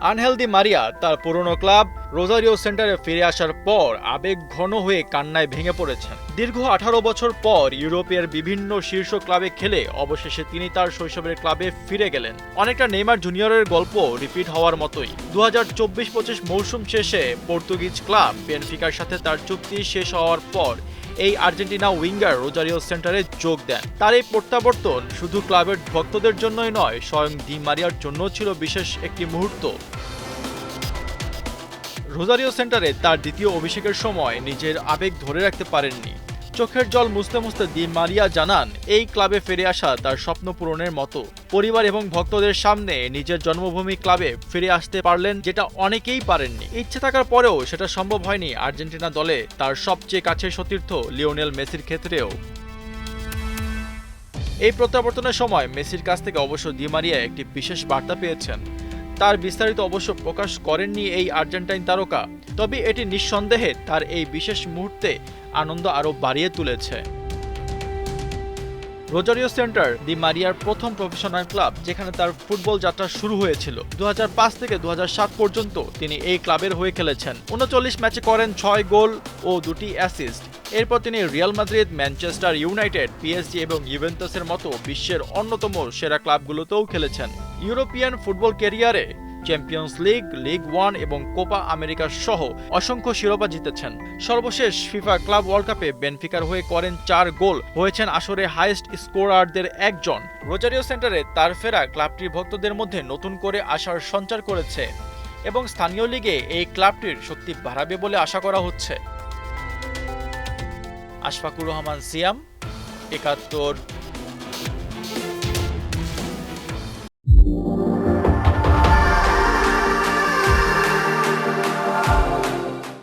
Angel Di মারিয়া তার পুরনো club Rosario সেন্টারে ফিরে আসার পর আবেগ ঘন হয়ে কান্নায় ভেঙে পড়েছেন। দীর্ঘ 18 বছর পর ইউরোপের বিভিন্ন শীর্ষ ক্লাবে খেলে অবশেষে তিনি তার শৈশবের ক্লাবে ফিরে গেলেন। অনেকটা নেইমার জুনিয়রের গল্প রিপিট হওয়ার মতোই 2024-25 মৌসুম শেষে পর্তুগিজ ক্লাব বেনফিকার সাথে তার চুক্তি শেষ হওয়ার পর এই আর্জেন্টিনা উইঙ্গার রোজারিও সেন্টারে যোগ দেন। তার এই প্রত্যাবর্তন শুধু ক্লাবের ভক্তদের জন্যই নয়, স্বয়ং দি মারিয়ার জন্য ছিল বিশেষ একটি মুহূর্ত। রোজারিও সেন্টারে তার দ্বিতীয় অভিষেকের সময় নিজের আবেগ ধরে রাখতে পারেননি। চোখের জল মুছতে মুছতে দি মারিয়া জানান, এই ক্লাবে ফিরে আসা তার স্বপ্ন পূরণের মতো। পরিবার এবং ভক্তদের সামনে নিজের জন্মভূমি ক্লাবে ফিরে আসতে পারলেন, যেটা অনেকেই পারেননি। ইচ্ছে থাকার পরেও সেটা সম্ভব হয়নি আর্জেন্টিনা দলে তার সবচেয়ে কাছের সতীর্থ লিওনেল মেসির ক্ষেত্রেও। এই প্রত্যাবর্তনের সময় মেসির কাছ থেকে অবশ্য দি মারিয়া একটি বিশেষ বার্তা পেয়েছেন। তার বিস্তারিত অবশ্য প্রকাশ করেননি এই আর্জেন্টাইন তারকা, তবে এটি নিঃসন্দেহে তার এই বিশেষ মুহূর্তে আনন্দ আরও বাড়িয়ে তুলেছে। রোজারিও সেন্টার দি মারিয়ার প্রথম প্রফেশনাল ক্লাব, যেখানে তার ফুটবল যাত্রা শুরু হয়েছিল। 2005 থেকে 2007 পর্যন্ত তিনি এই ক্লাবের হয়ে খেলেছেন। 39 ম্যাচে করেন 6 গোল ও 2টি অ্যাসিস্ট। এরপর তিনি Real Madrid, Manchester United, PSG এবং ইউভেন্টাসের মতো বিশ্বের অন্যতম সেরা ক্লাবগুলোতেও খেলেছেন। ইউরোপিয়ান ফুটবল ক্যারিয়ারে চ্যাম্পিয়ন্স লিগ, লিগ 1 এবং কোপা আমেরিকা সহ অসংখ্য শিরোপা জিতেছেন। সর্বশেষ ফিফা ক্লাব ওয়ার্ল্ড কাপে বেনফিকার হয়ে করেন 4 গোল, হয়েছেন আসরে হাইয়েস্ট স্কোরারদের একজন। রোজারিও সেন্টারে তার ফেরা ক্লাবটির ভক্তদের মধ্যে নতুন করে আশার সঞ্চার করেছে এবং স্থানীয় লিগে এই ক্লাবটির শক্তি বাড়াবে বলে আশা করা হচ্ছে। আশফাকুর রহমান সিয়াম, ৭১।